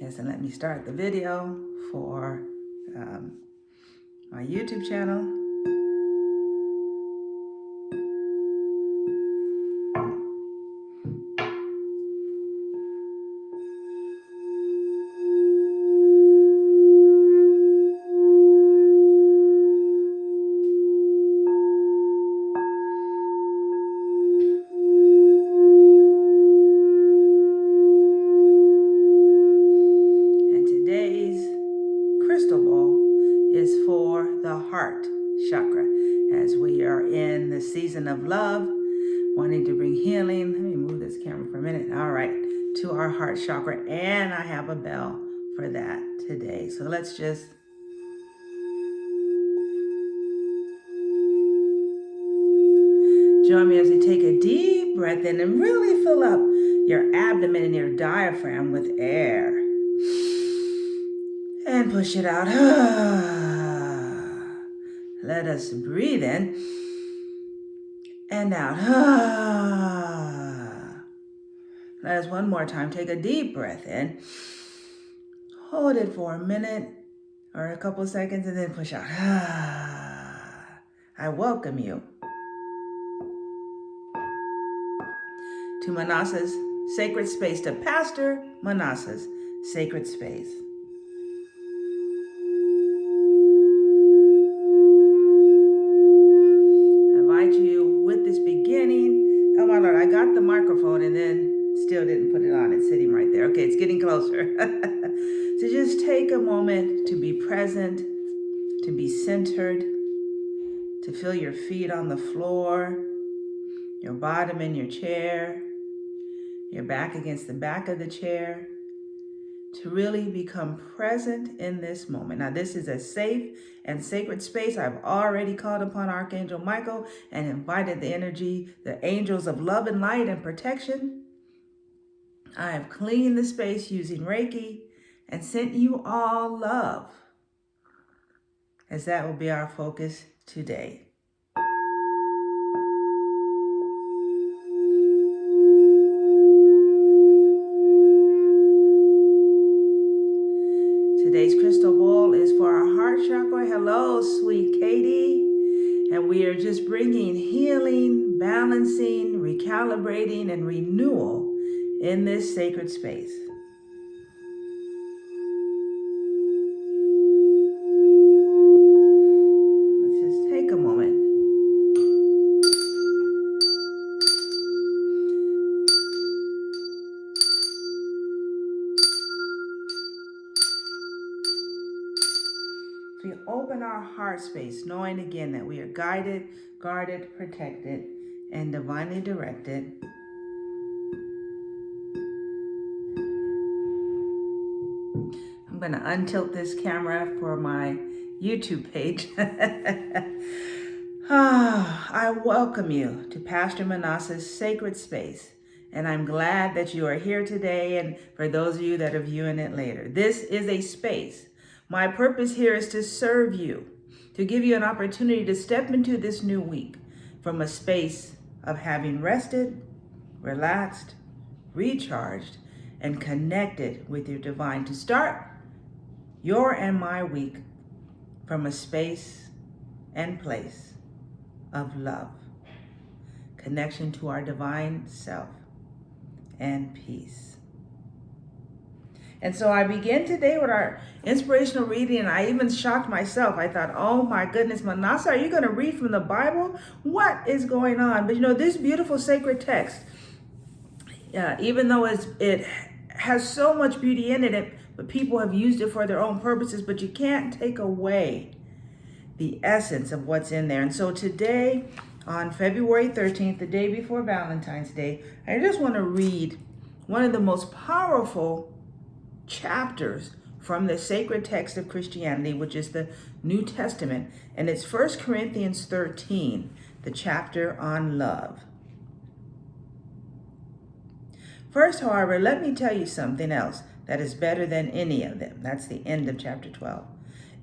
Yes, and let me start the video for my YouTube channel. And today's crystal ball is for the heart chakra, as we are in the season of love, wanting to bring healing. Let me move this camera for a minute. All right, to our heart chakra, and I have a bell for that today. So let's just join me as we take a deep breath in and really fill up your abdomen and your diaphragm with air. And push it out. Let us breathe in and out. Let us one more time take a deep breath in. Hold it for a minute or a couple seconds and then push out. I welcome you to Minnassa's sacred space, to Pastor Minnassa's sacred space. I invite you with this beginning. Oh my Lord, I got the microphone and then still didn't put it on. It's sitting right there. Okay, it's getting closer. So just take a moment to be present, to be centered, to feel your feet on the floor, your bottom in your chair, your back against the back of the chair, to really become present in this moment. Now, this is a safe and sacred space. I've already called upon Archangel Michael and invited the energy, the angels of love and light and protection. I have cleaned the space using Reiki and sent you all love, as that will be our focus today. Today's crystal ball is for our heart chakra. Hello, sweet Katie. And we are just bringing healing, balancing, recalibrating, and renewal in this sacred space. Let's just take a moment. We open our heart space, knowing again that we are guided, guarded, protected, and divinely directed. I'm going to untilt this camera for my YouTube page. I welcome you to Pastor Minnassa's sacred space, and I'm glad that you are here today, and for those of you that are viewing it later. This is a space. My purpose here is to serve you, to give you an opportunity to step into this new week from a space of having rested, relaxed, recharged, and connected with your divine, to start your and my week from a space and place of love, connection to our divine self, and peace. And so I begin today with our inspirational reading, and I even shocked myself. I thought, oh my goodness, Minnassa, are you going to read from the Bible? What is going on? But you know, this beautiful sacred text, even though it has so much beauty in it, but people have used it for their own purposes, but you can't take away the essence of what's in there. And so today, on February 13th, the day before Valentine's Day, I just want to read one of the most powerful chapters from the sacred text of Christianity, which is the New Testament, and it's 1 Corinthians 13, the chapter on love. First, however, let me tell you something else that is better than any of them. That's the end of chapter 12.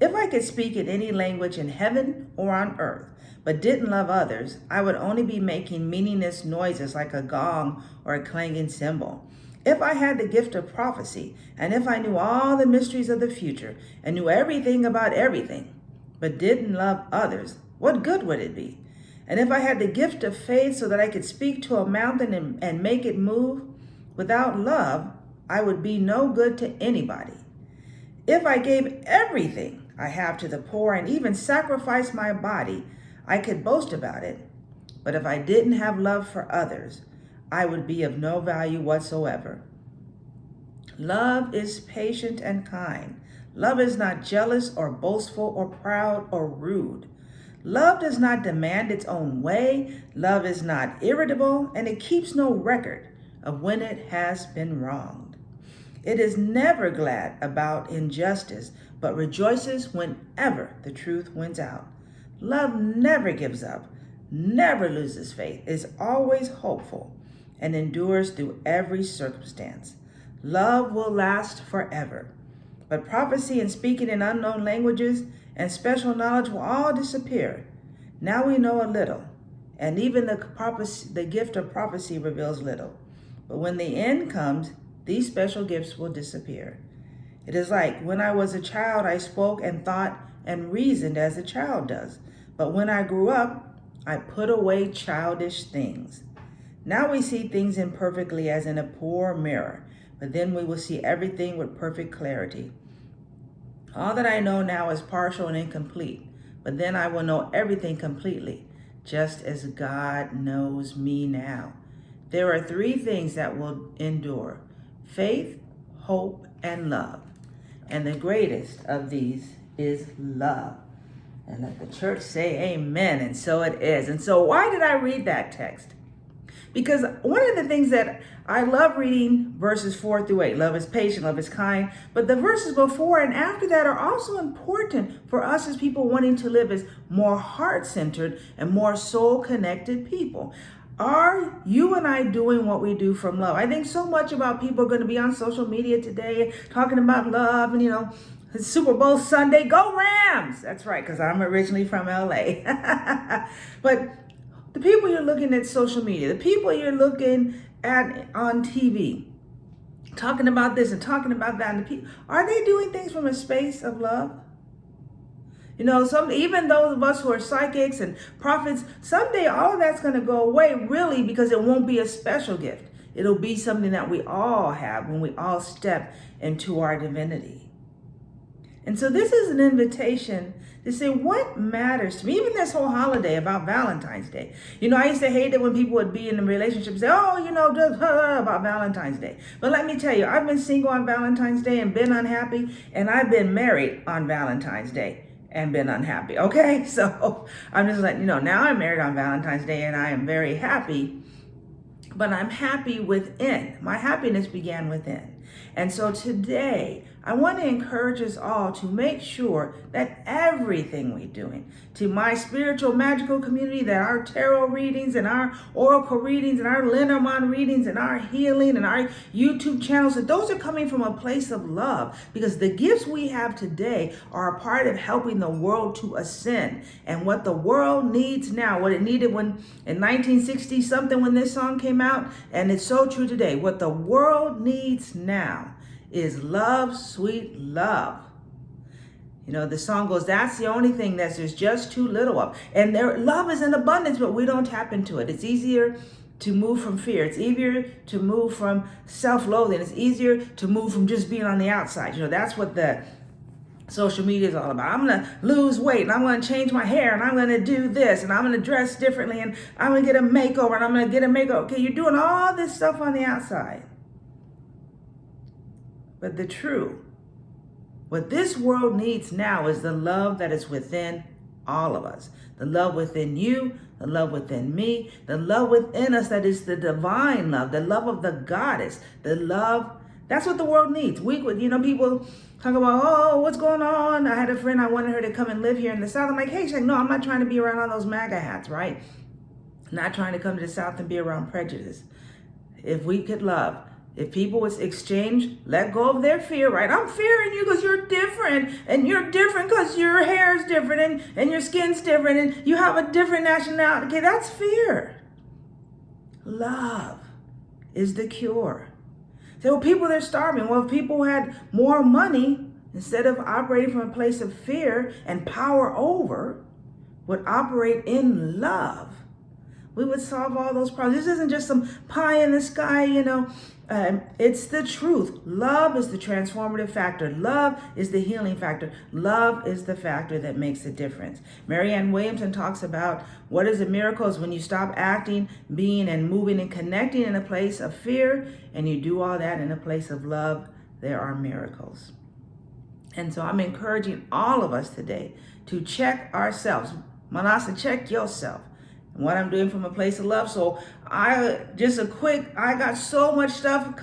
If I could speak in any language in heaven or on earth, but didn't love others, I would only be making meaningless noises like a gong or a clanging cymbal. If I had the gift of prophecy, and if I knew all the mysteries of the future, and knew everything about everything, but didn't love others, what good would it be? And if I had the gift of faith so that I could speak to a mountain and make it move, without love, I would be no good to anybody. If I gave everything I have to the poor and even sacrificed my body, I could boast about it. But if I didn't have love for others, I would be of no value whatsoever. Love is patient and kind. Love is not jealous or boastful or proud or rude. Love does not demand its own way. Love is not irritable, and it keeps no record of when it has been wronged. It is never glad about injustice, but rejoices whenever the truth wins out. Love never gives up, never loses faith, is always hopeful, and endures through every circumstance. Love will last forever. But prophecy and speaking in unknown languages and special knowledge will all disappear. Now we know a little, and even the gift of prophecy reveals little. But when the end comes, these special gifts will disappear. It is like when I was a child, I spoke and thought and reasoned as a child does. But when I grew up, I put away childish things. Now we see things imperfectly as in a poor mirror, but then we will see everything with perfect clarity. All that I know now is partial and incomplete, but then I will know everything completely, just as God knows me now. There are three things that will endure: faith, hope, and love. And the greatest of these is love. And let the church say amen. And so it is. And so why did I read that text? Because one of the things that I love reading verses 4-8, love is patient, love is kind, but the verses before and after that are also important for us as people wanting to live as more heart-centered and more soul-connected people. Are you and I doing what we do from love? I think so much about people are going to be on social media today talking about love and, it's Super Bowl Sunday, go Rams! That's right, because I'm originally from LA. But the people you're looking at social media, the people you're looking at on TV, talking about this and talking about that, and are they doing things from a space of love? Even those of us who are psychics and prophets, someday all of that's going to go away, really, because it won't be a special gift. It'll be something that we all have when we all step into our divinity. And so this is an invitation to say what matters to me. Even this whole holiday about Valentine's Day. I used to hate it when people would be in a relationship and say, just about Valentine's Day. But let me tell you, I've been single on Valentine's Day and been unhappy, and I've been married on Valentine's Day and been unhappy. Okay, so I'm just letting you know, now I'm married on Valentine's Day and I am very happy, but I'm happy within. My happiness began within. And so today, I want to encourage us all to make sure that everything we're doing, to my spiritual magical community, that our tarot readings and our oracle readings and our Lenormand readings and our healing and our YouTube channels, that those are coming from a place of love, because the gifts we have today are a part of helping the world to ascend. And what the world needs now, what it needed when in 1960 something when this song came out, and it's so true today, what the world needs now is love, sweet love. The song goes, that's the only thing that there's just too little of. And love is in abundance, but we don't tap into it. It's easier to move from fear. It's easier to move from self-loathing. It's easier to move from just being on the outside. That's what the social media is all about. I'm going to lose weight, and I'm going to change my hair, and I'm going to do this, and I'm going to dress differently, and I'm going to get a makeover, and I'm going to get a makeover. Okay, you're doing all this stuff on the outside. But what this world needs now is the love that is within all of us. The love within you, the love within me, the love within us that is the divine love, the love of the goddess, the love. That's what the world needs. People talk about, what's going on? I had a friend, I wanted her to come and live here in the South. I'm like, hey, she's like, no, I'm not trying to be around all those MAGA hats, right? Not trying to come to the South and be around prejudice. If we could love, if people would exchange, let go of their fear, right? I'm fearing you because you're different, and you're different because your hair is different, and your skin's different, and you have a different nationality. Okay, that's fear. Love is the cure. There were people that are starving. Well, if people had more money, instead of operating from a place of fear and power over, would operate in love, we would solve all those problems. This isn't just some pie in the sky, it's the truth. Love is the transformative factor. Love is the healing factor. Love is the factor that makes a difference. Marianne Williamson talks about what is a miracle is when you stop acting, being, and moving and connecting in a place of fear, and you do all that in a place of love. There are miracles. And so I'm encouraging all of us today to check ourselves. Minnassa, check yourself. And what I'm doing from a place of love. So I got so much stuff,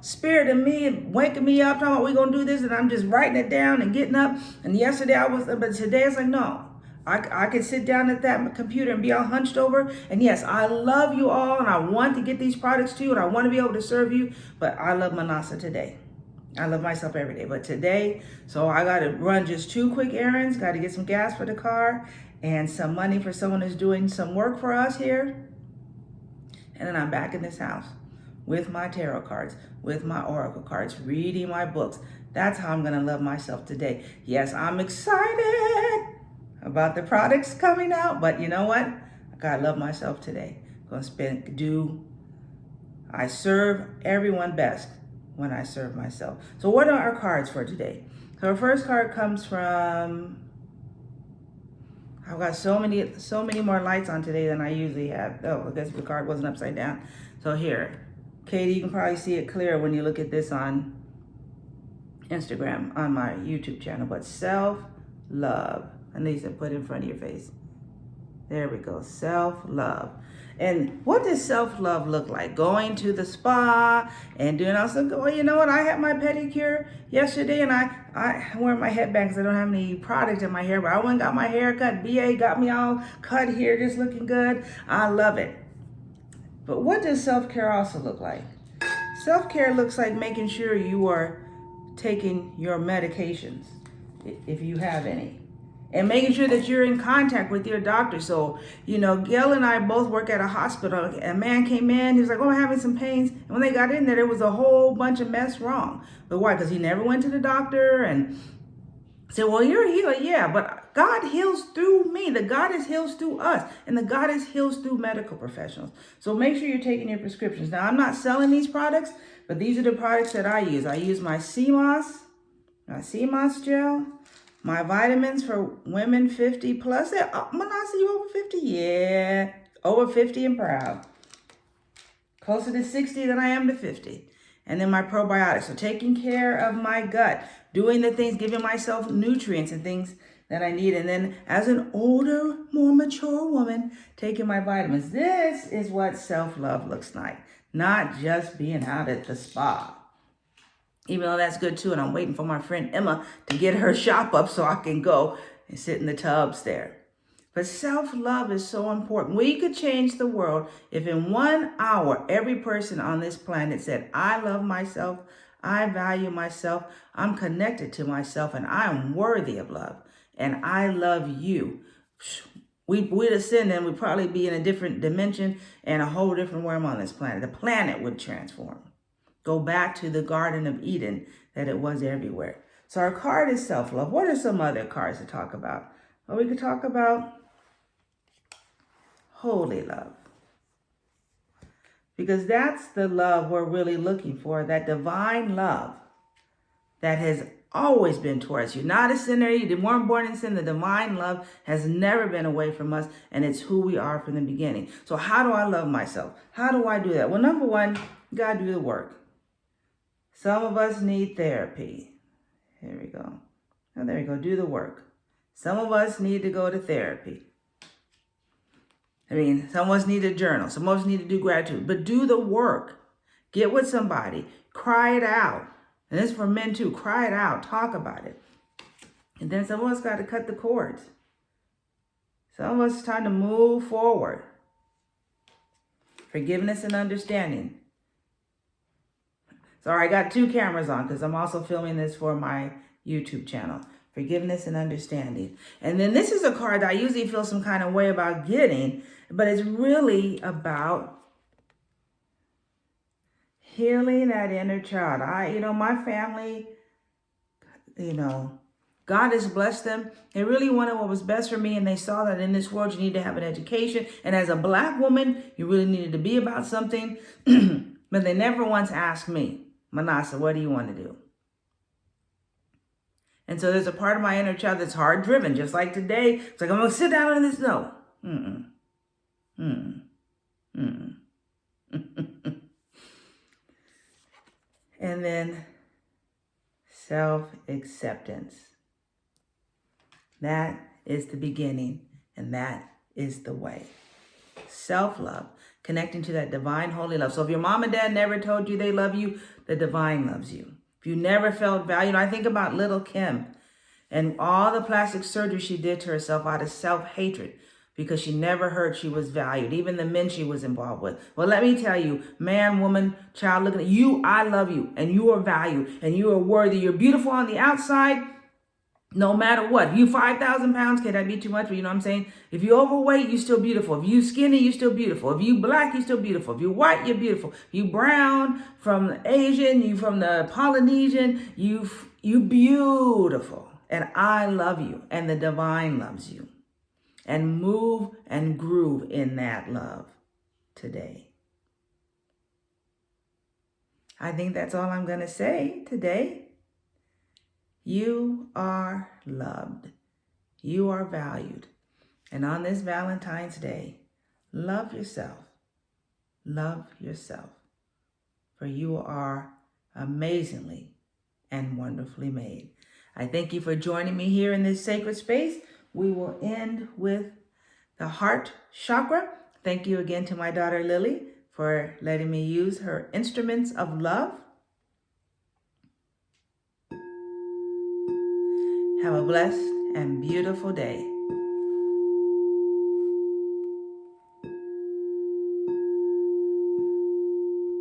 spirit in me and waking me up, talking about we're going to do this, and I'm just writing it down and getting up. And yesterday but today it's like, no. I can sit down at that computer and be all hunched over. And yes, I love you all, and I want to get these products to you, and I want to be able to serve you. But I love Minnassa today. I love myself every day. But today, so I got to run just 2 quick errands. Got to get some gas for the car and some money for someone who's doing some work for us here. And then I'm back in this house with my tarot cards, with my oracle cards, reading my books. That's how I'm going to love myself today. Yes, I'm excited about the products coming out, but you know what? I got to love myself today. I serve everyone best when I serve myself. So what are our cards for today? So our first card comes from, I've got so many more lights on today than I usually have. Oh, I guess the card wasn't upside down. So here, Katie, you can probably see it clear when you look at this on Instagram, on my YouTube channel, but self-love. I know you said put it in front of your face. There we go, self-love. And what does self-love look like? Going to the spa and doing all stuff. Well, you know what? I had my pedicure yesterday, and I wear my headband because I don't have any product in my hair, but I went and got my hair cut. BA got me all cut here, just looking good. I love it. But what does self-care also look like? Self-care looks like making sure you are taking your medications, if you have any. And making sure that you're in contact with your doctor. So, Gail and I both work at a hospital. A man came in, he was like, I'm having some pains. And when they got in there was a whole bunch of mess wrong. But why? Because he never went to the doctor and said, well, you're a healer. Yeah, but God heals through me. The Goddess heals through us. And the Goddess heals through medical professionals. So make sure you're taking your prescriptions. Now, I'm not selling these products, but these are the products that I use. I use my CMOS gel. My vitamins for women 50 plus. Minnassa, you over 50? Yeah, over 50 and proud. Closer to 60 than I am to 50. And then my probiotics. So taking care of my gut, doing the things, giving myself nutrients and things that I need. And then as an older, more mature woman, taking my vitamins. This is what self-love looks like. Not just being out at the spa. Even though that's good too, and I'm waiting for my friend Emma to get her shop up so I can go and sit in the tubs there. But self-love is so important. We could change the world if in 1 hour, every person on this planet said, I love myself, I value myself, I'm connected to myself, and I am worthy of love, and I love you. We'd ascend and we'd probably be in a different dimension and a whole different realm on this planet. The planet would transform. Go back to the Garden of Eden that it was everywhere. So our card is self-love. What are some other cards to talk about? Well, we could talk about holy love. Because that's the love we're really looking for, that divine love that has always been towards you. Not a sinner, you weren't born in sin. The divine love has never been away from us, and it's who we are from the beginning. So how do I love myself? How do I do that? Well, number one, you got to do the work. Some of us need therapy. Here we go. Oh, there we go. Do the work. Some of us need to go to therapy. Some of us need to journal. Some of us need to do gratitude. But do the work. Get with somebody. Cry it out. And this is for men too. Cry it out. Talk about it. And then some of us got to cut the cords. Some of us, it's time to move forward. Forgiveness and understanding. Sorry, I got 2 cameras on because I'm also filming this for my YouTube channel. Forgiveness and understanding. And then this is a card that I usually feel some kind of way about getting, but it's really about Healing that inner child. My family, God has blessed them. They really wanted what was best for me, and they saw that in this world you need to have an education. And as a Black woman, you really needed to be about something. But they never once asked me, Minnassa, what do you want to do? And so there's a part of my inner child that's hard driven, just like today. It's like, I'm going to sit down in this. No. Mm-mm. Mm-mm. Mm-mm. And then self-acceptance. That is the beginning, and that is the way. Self-love, connecting to that divine holy love. So if your mom and dad never told you they love you, the divine loves you. If you never felt valued, I think about little Kim and all the plastic surgery she did to herself out of self-hatred because she never heard she was valued, even the men she was involved with. Well, let me tell you, man, woman, child, looking at you, I love you, and you are valued, and you are worthy. You're beautiful on the outside, no matter what. If you 5,000 pounds, can that be too much? But you know what I'm saying? If you're overweight, you're still beautiful. If you skinny, you're still beautiful. If you black, you're still beautiful. If you're white, you're beautiful. If you brown, from the Asian, you from the Polynesian, you beautiful. And I love you, and the divine loves you. And move and groove in that love today. I think that's all I'm going to say today. You are loved. You are valued. And on this Valentine's Day, love yourself. Love yourself. For you are amazingly and wonderfully made. I thank you for joining me here in this sacred space. We will end with the heart chakra. Thank you again to my daughter Lily for letting me use her instruments of love. Have a blessed and beautiful day.